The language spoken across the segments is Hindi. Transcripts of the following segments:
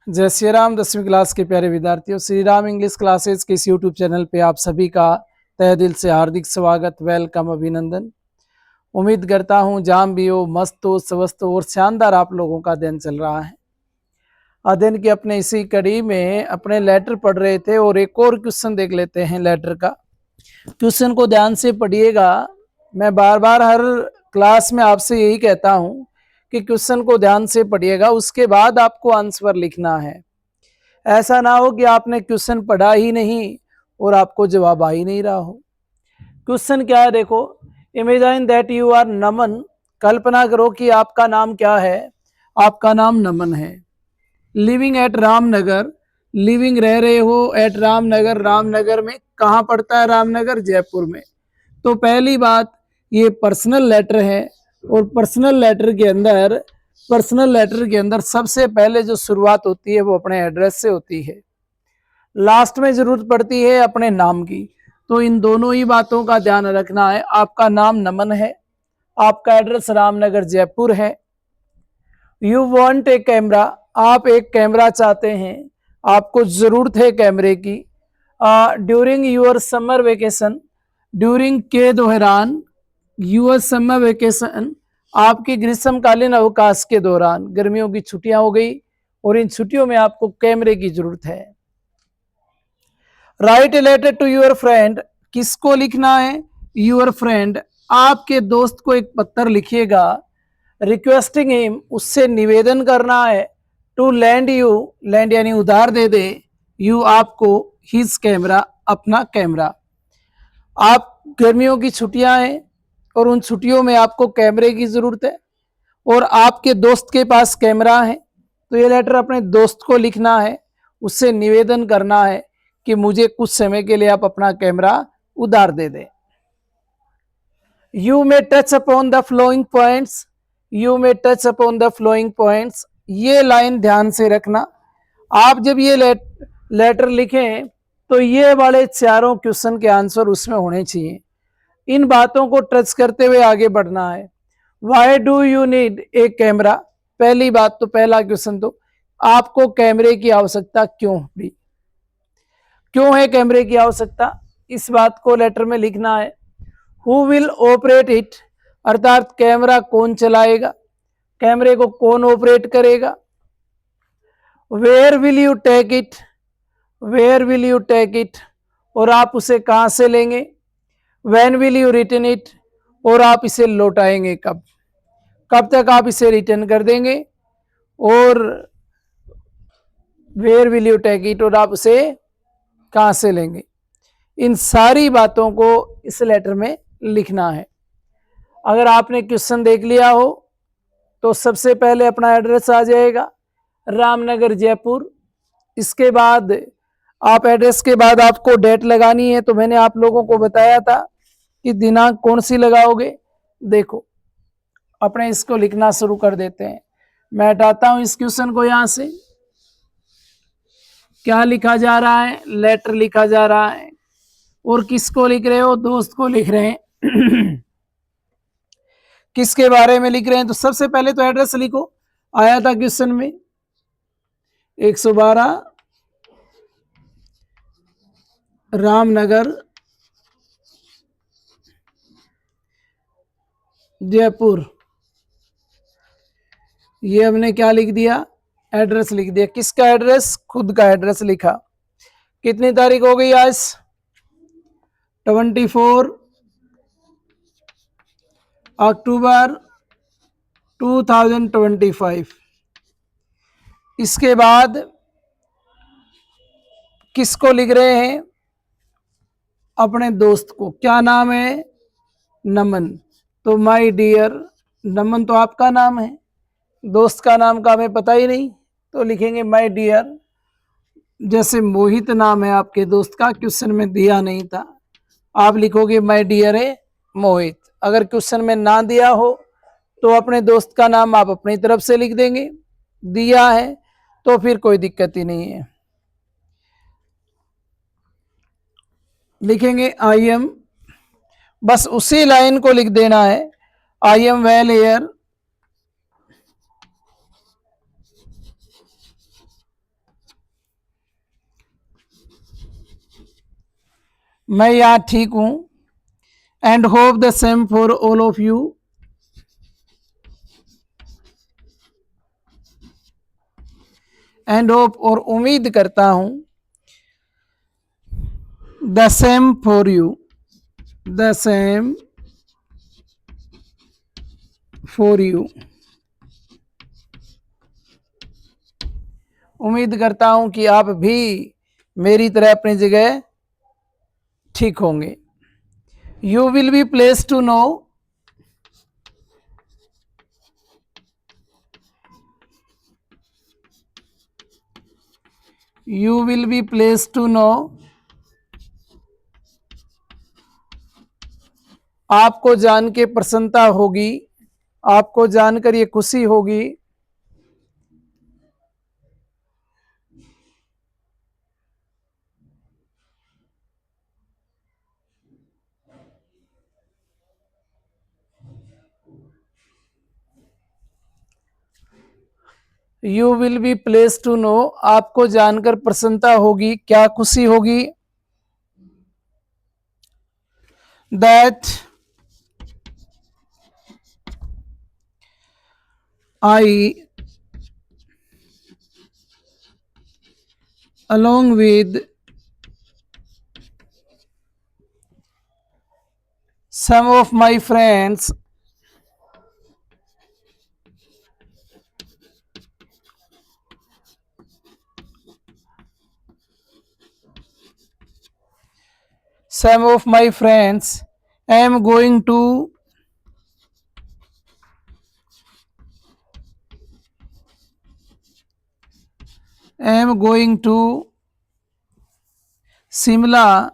जय श्री राम। 10वीं क्लास के प्यारे विद्यार्थियों, श्री राम इंग्लिश क्लासेस के इस यूट्यूब चैनल पे आप सभी का तहे दिल से हार्दिक स्वागत, वेलकम, अभिनंदन। उम्मीद करता हूँ जाम भी हो, मस्त हो, स्वस्थ हो और शानदार आप लोगों का दिन चल रहा है। अध्ययन की अपने इसी कड़ी में अपने लेटर पढ़ रहे थे और एक और क्वेश्चन देख लेते हैं लेटर का। क्वेश्चन को ध्यान से पढ़िएगा। मैं बार बार हर क्लास में आपसे यही कहता हूँ कि क्वेश्चन को ध्यान से पढ़िएगा, उसके बाद आपको आंसर लिखना है। ऐसा ना हो कि आपने क्वेश्चन पढ़ा ही नहीं और आपको जवाब आ ही नहीं रहा हो। क्वेश्चन क्या है देखो, इमेजिन दैट यू आर नमन। कल्पना करो कि आपका नाम क्या है? आपका नाम नमन है। लिविंग एट रामनगर, लिविंग रह रहे हो एट रामनगर। रामनगर में कहाँ पड़ता है? रामनगर जयपुर में। तो पहली बात, ये पर्सनल लेटर है और पर्सनल लेटर के अंदर सबसे पहले जो शुरुआत होती है वो अपने एड्रेस से होती है। लास्ट में जरूरत पड़ती है अपने नाम की। तो इन दोनों ही बातों का ध्यान रखना है। आपका नाम नमन है, आपका एड्रेस रामनगर जयपुर है। यू वांट ए कैमरा, आप एक कैमरा चाहते हैं, आपको जरूरत है कैमरे की। During your summer vacation, during के दौरान, यूर समर वेकेशन, आपकी ग्रीष्मकालीन अवकाश के दौरान, गर्मियों की छुट्टियां हो गई और इन छुट्टियों में आपको कैमरे की जरूरत है। Write a letter to your friend, किसको लिखना है? यूर फ्रेंड, आपके दोस्त को एक पत्र लिखिएगा। रिक्वेस्टिंग हिम, उससे निवेदन करना है। टू लैंड यू, लैंड यानी उधार दे दे, यू आपको, हिज कैमरा, अपना कैमरा। आप गर्मियों की छुट्टियां हैं और उन छुट्टियों में आपको कैमरे की जरूरत है और आपके दोस्त के पास कैमरा है। तो ये लेटर अपने दोस्त को लिखना है, उससे निवेदन करना है कि मुझे कुछ समय के लिए आप अपना कैमरा उधार दे दें। You may touch upon the flowing points, you may touch upon the flowing points, ये लाइन ध्यान से रखना। आप जब ये लेटर लिखें तो ये वाले चारों क्वेश्चन के आंसर उसमें होने चाहिए। इन बातों को टच करते हुए आगे बढ़ना है। Why do you need a camera, पहली बात तो पहला क्वेश्चन तो आपको कैमरे की आवश्यकता क्यों पड़ी, क्यों है कैमरे की आवश्यकता, इस बात को लेटर में लिखना है। हु विल ऑपरेट इट, अर्थात कैमरा कौन चलाएगा, कैमरे को कौन ऑपरेट करेगा। Where will you take it, where will you take it, और आप उसे कहां से लेंगे। When will you return it, और आप इसे लौटाएंगे कब, कब तक आप इसे रिटर्न कर देंगे। और where will you take it, और आप उसे कहां से लेंगे। इन सारी बातों को इस लेटर में लिखना है। अगर आपने क्वेश्चन देख लिया हो तो सबसे पहले अपना एड्रेस आ जाएगा, रामनगर जयपुर। इसके बाद आप एड्रेस के बाद आपको डेट लगानी है। तो मैंने आप लोगों को बताया था कि दिनांक कौन सी लगाओगे। देखो, अपने इसको लिखना शुरू कर देते हैं। मैं हटाता हूं इस क्वेश्चन को यहां से। क्या लिखा जा रहा है? लेटर लिखा जा रहा है। और किसको लिख रहे हो? दोस्त को लिख रहे हैं। किसके बारे में लिख रहे हैं? तो सबसे पहले तो एड्रेस लिखो, आया था क्वेश्चन में 112 रामनगर जयपुर। ये हमने क्या लिख दिया? एड्रेस लिख दिया। किसका एड्रेस? खुद का एड्रेस लिखा। कितनी तारीख हो गई आज? 24 अक्टूबर 2025। इसके बाद किसको लिख रहे हैं? अपने दोस्त को। क्या नाम है? नमन। तो माय डियर, नमन तो आपका नाम है, दोस्त का नाम का हमें पता ही नहीं, तो लिखेंगे माय डियर। जैसे मोहित नाम है आपके दोस्त का, क्वेश्चन में दिया नहीं था, आप लिखोगे माय डियर है मोहित। अगर क्वेश्चन में ना दिया हो तो अपने दोस्त का नाम आप अपनी तरफ से लिख देंगे। दिया है तो फिर कोई दिक्कत ही नहीं है। लिखेंगे आई एम, बस उसी लाइन को लिख देना है। आई एम वेल एयर, मैं यहाँ ठीक हूं। And hope the same for all of you, and hope और उम्मीद करता हूं। The same for you, the same for you, उम्मीद करता हूं कि आप भी मेरी तरह अपनी जगह ठीक होंगे। You will be place to know, you will be place to know, आपको जान के प्रसन्नता होगी, आपको जानकर ये खुशी होगी। You will be place to know, आपको जानकर प्रसन्नता होगी, क्या खुशी होगी। That I along with some of my friends am going to Simla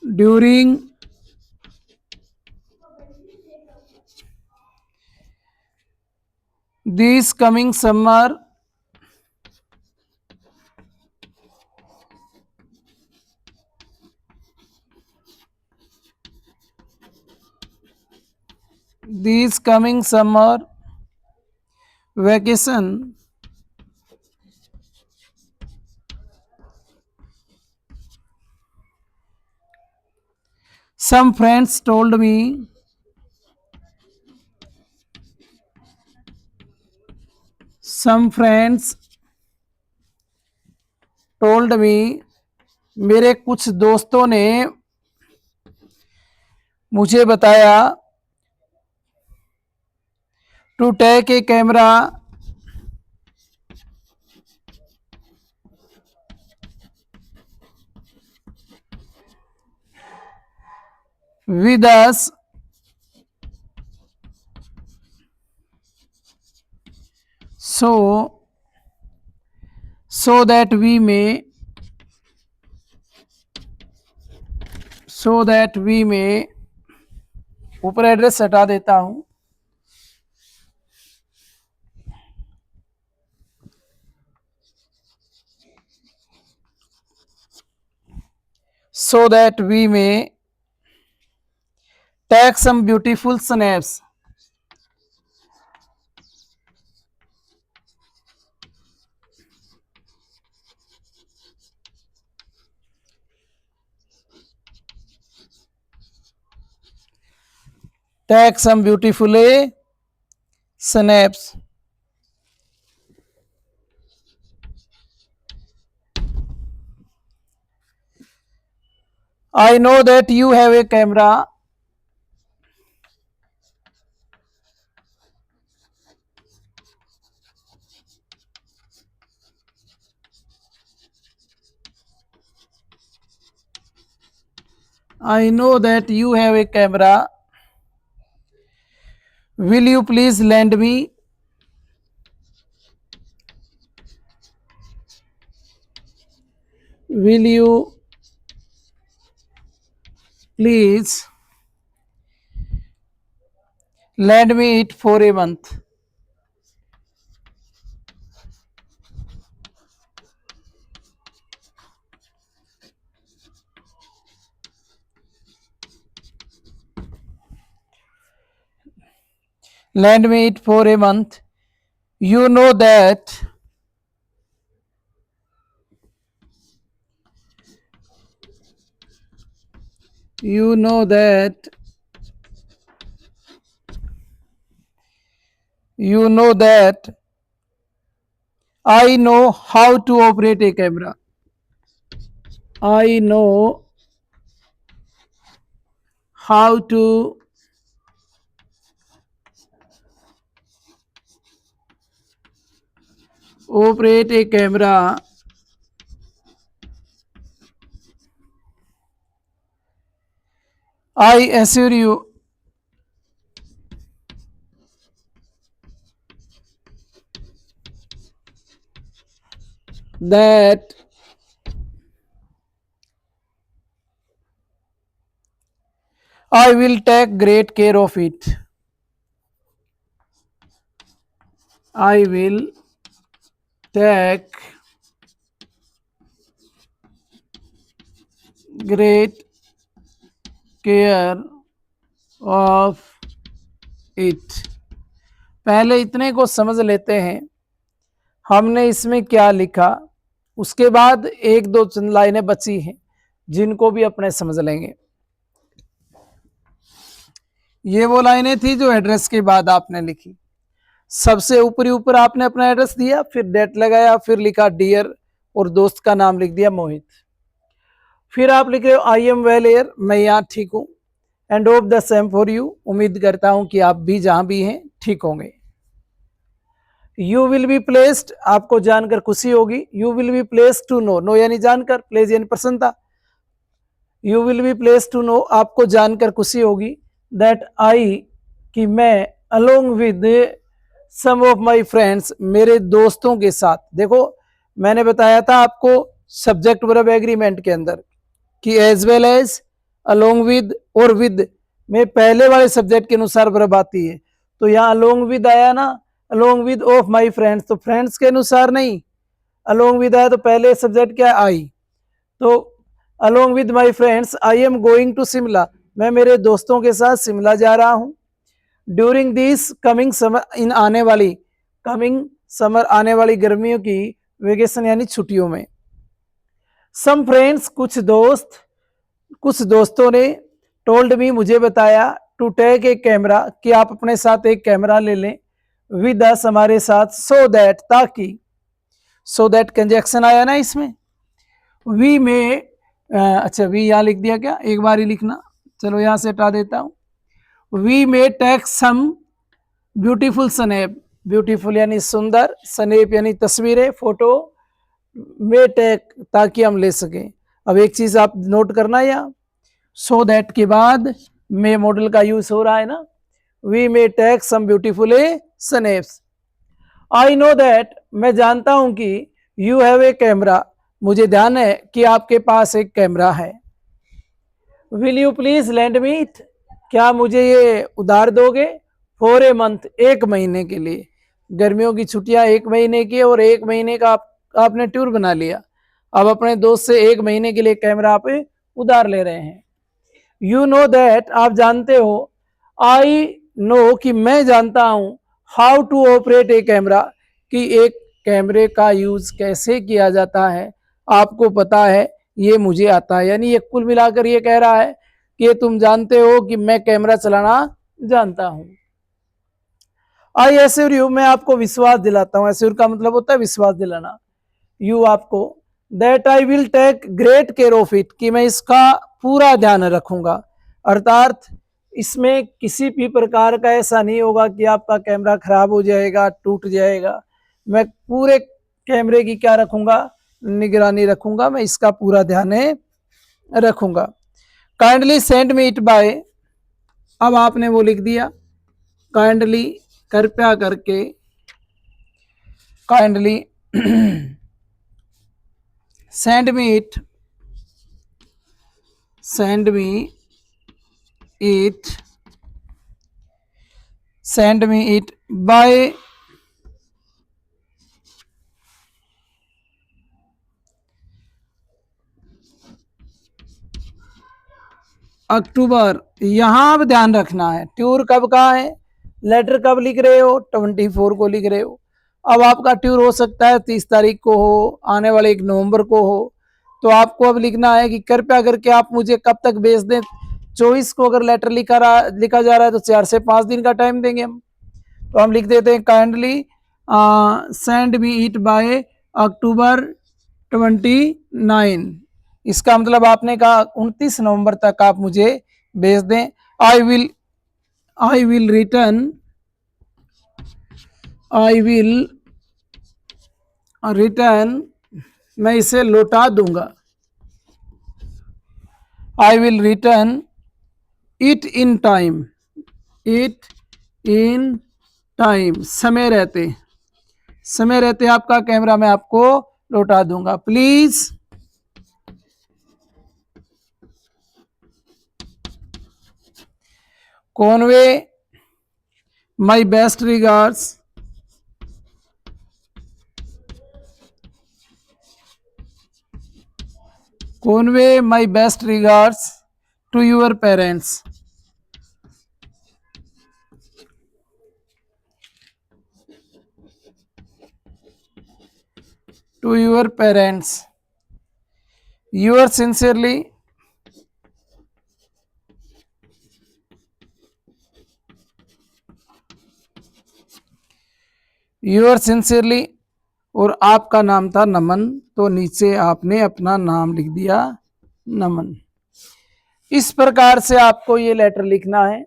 during this coming summer, this coming summer vacation. Some friends told me, some friends told me, मेरे कुछ दोस्तों ने मुझे बताया, to take a camera with us so that we may ऊपर एड्रेस हटा देता हूं, so that we may take some beautiful snaps. Take some beautiful snaps. I know that you have a camera. I know that you have a camera. Will you please lend me? Will you please lend me it for a month. Lend me it for a month. You know that you know that you know that I know how to operate a camera. I know how to operate a camera. I assure you that I will take great care of it. I will take great care of it. पहले इतने को समझ लेते हैं हमने इसमें क्या लिखा, उसके बाद एक दो चंद लाइनें बची हैं जिनको भी अपने समझ लेंगे। ये वो लाइनें थी जो एड्रेस के बाद आपने लिखी। सबसे ऊपरी ऊपर आपने अपना एड्रेस दिया, फिर डेट लगाया, फिर लिखा डियर और दोस्त का नाम लिख दिया मोहित। फिर आप लिख रहे हो आई एम वेल एयर, मैं यहाँ ठीक हूँ। And hope the same for you, उम्मीद करता हूं कि आप भी जहां भी हैं ठीक होंगे। यू विल बी प्लेस्ड, आपको जानकर खुशी होगी। You will be placed to know, know यानी जानकर, प्लेस यानी प्रसन्नता। You will be placed to know, आपको जानकर खुशी होगी। दैट आई, कि मैं, along with some of my friends, मेरे दोस्तों के साथ। देखो मैंने बताया था आपको सब्जेक्ट वर्ब एग्रीमेंट के अंदर कि as well as, along with और विद में पहले वाले सब्जेक्ट के अनुसार वर्ब आती है। तो यहाँ अलोंग विद आया ना, along with of my friends, तो फ्रेंड्स के अनुसार नहीं, अलोंग विद आया तो पहले सब्जेक्ट क्या है, आई। तो along with my friends I am going to Shimla, मैं मेरे दोस्तों के साथ शिमला जा रहा हूँ। ड्यूरिंग दिस कमिंग समर, इन आने वाली, कमिंग समर आने वाली गर्मियों की वेकेशन यानी छुट्टियों में। सम फ्रेंड्स, कुछ दोस्तों ने, टोल्ड मी मुझे बताया, टू टेक ए कैमरा, कि आप अपने साथ एक कैमरा ले लें, विद अस हमारे साथ, सो दैट ताकि, सो दैट कंजक्शन आया ना इसमें, वी में, अच्छा वी यहाँ लिख दिया क्या, एक बार ही लिखना, चलो यहाँ से हटा देता हूँ। We may take some beautiful snap, beautiful यानी सुंदर, स्नैप यानी तस्वीरें, फोटो, में टेक ताकि हम ले सकें। अब एक चीज आप नोट करना, यहाँ सो दैट के बाद मे मॉडल का यूज हो रहा है ना, we may take some beautiful snaps. I know that, मैं जानता हूं कि, यू हैव ए कैमरा, मुझे ध्यान है कि आपके पास एक कैमरा है। Will you please lend me it, क्या मुझे ये उधार दोगे, फॉर ए मंथ, एक महीने के लिए। गर्मियों की छुट्टियां एक महीने की, और एक महीने का आपने टूर बना लिया, अब अपने दोस्त से एक महीने के लिए कैमरा आप उधार ले रहे हैं। यू नो दैट, आप जानते हो, आई नो कि मैं जानता हूं, how to operate a camera, कि एक कैमरे का यूज कैसे किया जाता है आपको पता है, ये मुझे आता है। यानी ये कुल मिलाकर ये कह रहा है कि तुम जानते हो कि मैं कैमरा चलाना जानता हूं। आई एश्योर यू, मैं आपको विश्वास दिलाता हूं, एश्योर का मतलब होता है विश्वास दिलाना। यू आपको, that I will take great care of it, कि मैं इसका पूरा ध्यान रखूंगा। अर्थात इसमें किसी भी प्रकार का ऐसा नहीं होगा कि आपका कैमरा खराब हो जाएगा, टूट जाएगा। मैं पूरे कैमरे की क्या रखूंगा, निगरानी रखूंगा, मैं इसका पूरा ध्यान रखूंगा। Kindly send me it by, अब आपने वो लिख दिया, काइंडली कृपया करके, kindly send me it send me it by October. यहाँ अब ध्यान रखना है ट्यूर कब का है, लेटर कब लिख रहे हो, 24 को लिख रहे हो। अब आपका ट्यूर हो सकता है 30 तारीख को हो, आने वाले 1 नवंबर को हो। तो आपको अब लिखना है कि कृपया करके आप मुझे कब तक भेज दें। 24 को अगर लेटर लिखा जा रहा है तो 4 से 5 दिन का टाइम देंगे हम। तो हम लिख देते हैं kindly send me it by October 29। इसका मतलब आपने कहा 29 नवंबर तक आप मुझे भेज दें। आई विल रिटर्न, मैं इसे लौटा दूंगा। I will return it in time, समय रहते आपका कैमरा मैं आपको लौटा दूंगा। Please convey my best regards to your parents. Yours sincerely, और आपका नाम था नमन, तो नीचे आपने अपना नाम लिख दिया नमन। इस प्रकार से आपको ये लेटर लिखना है।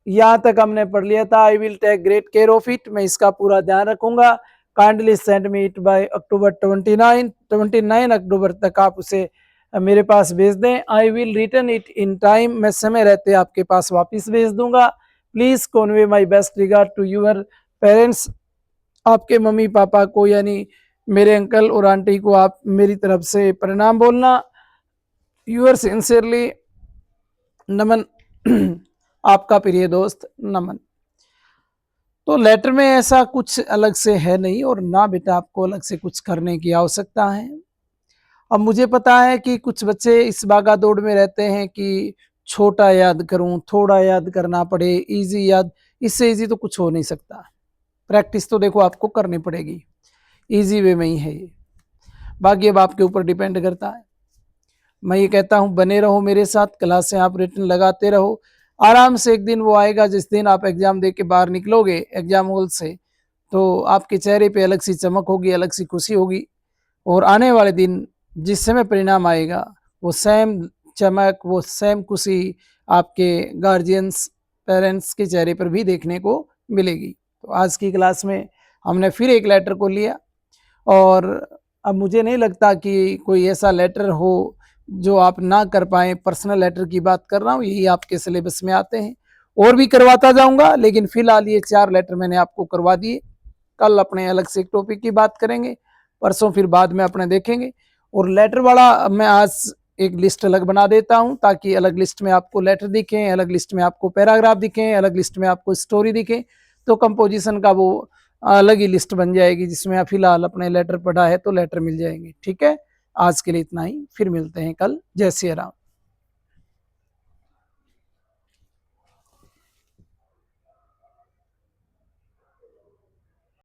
यहां तक हमने पढ़ लिया था। I will take great care of it, मैं इसका पूरा ध्यान रखूंगा। Kindly send me it by October 29 अक्टूबर तक आप उसे मेरे पास भेज दें। I will return it in time, मैं समय रहते आपके पास वापस भेज दूंगा। Please convey my best regard to your parents, आपके मम्मी पापा को यानी मेरे अंकल और आंटी को आप मेरी तरफ से प्रणाम बोलना। यूर सिंसियरली नमन, आपका प्रिय दोस्त नमन। तो लेटर में ऐसा कुछ अलग से है नहीं, और ना बेटा आपको अलग से कुछ करने की आवश्यकता है। अब मुझे पता है कि कुछ बच्चे इस भागा दौड़ में रहते हैं कि छोटा याद करूं, थोड़ा याद करना पड़े, इजी याद। इससे इजी तो कुछ हो नहीं सकता। प्रैक्टिस तो देखो आपको करनी पड़ेगी, इजी वे में ही है ये। बाकी अब आपके ऊपर डिपेंड करता है। मैं ये कहता हूं बने रहो मेरे साथ, क्लासें आप रिटर्न लगाते रहो। आराम से एक दिन वो आएगा जिस दिन आप एग्जाम दे के बाहर निकलोगे एग्जाम हॉल से, तो आपके चेहरे पे अलग सी चमक होगी, अलग सी खुशी होगी। और आने वाले दिन जिस समय परिणाम आएगा, वो सेम चमक, वो सेम खुशी आपके गार्जियंस, पेरेंट्स के चेहरे पर भी देखने को मिलेगी। तो आज की क्लास में हमने फिर एक लेटर को लिया, और अब मुझे नहीं लगता कि कोई ऐसा लेटर हो जो आप ना कर पाए। पर्सनल लेटर की बात कर रहा हूँ, यही आपके सिलेबस में आते हैं। और भी करवाता जाऊंगा, लेकिन फिलहाल ये 4 लेटर मैंने आपको करवा दिए। कल अपने अलग से एक टॉपिक की बात करेंगे, परसों फिर बाद में अपने देखेंगे। और लेटर वाला मैं आज एक लिस्ट अलग बना देता हूं, ताकि अलग लिस्ट में आपको लेटर दिखें, अलग लिस्ट में आपको पैराग्राफ दिखें, अलग लिस्ट में आपको स्टोरी दिखे। तो कंपोजिशन का वो अलग ही लिस्ट बन जाएगी, जिसमें आप फिलहाल अपने लेटर पढ़ा है तो लेटर मिल जाएंगे। ठीक है, आज के लिए इतना ही, फिर मिलते हैं कल। जय श्री राम।